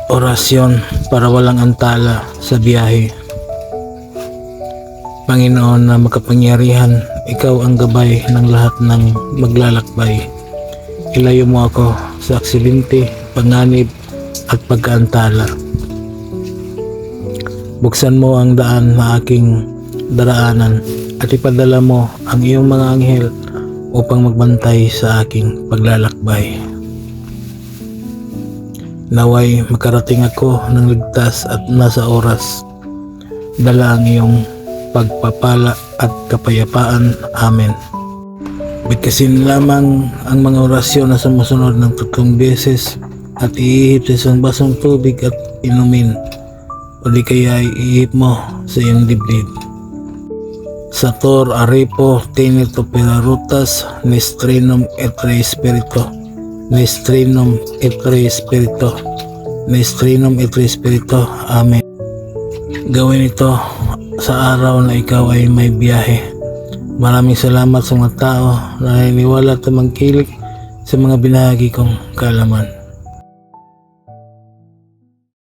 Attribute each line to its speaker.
Speaker 1: Orasyon para walang antala sa biyahe. Panginoon na makapangyarihan, ikaw ang gabay ng lahat ng maglalakbay. Ilayo mo ako sa aksidente, panganib at pagkaantala. Buksan mo ang daan na aking daraanan at ipadala mo ang iyong mga anghel upang magbantay sa aking paglalakbay. Naway makarating ako ng ligtas at nasa oras. Dala ang iyong pagpapala at kapayapaan. Amen. Bigkasin lamang ang mga orasyon na sumusunod ng 3 beses at iihip sa isang basong tubig at inumin, o di kaya iihip mo sa iyong dibdib. Sator Aripo Tinito Perarutas Nestrinum et Re Spirito Nestrinum et Re Spirito Nestrinum et Re Spirito. Amen. Gawin ito sa araw na ikaw ay may biyahe. Maraming salamat sa mga tao na naniniwala at tumangkilik sa mga binahagi kong kaalaman.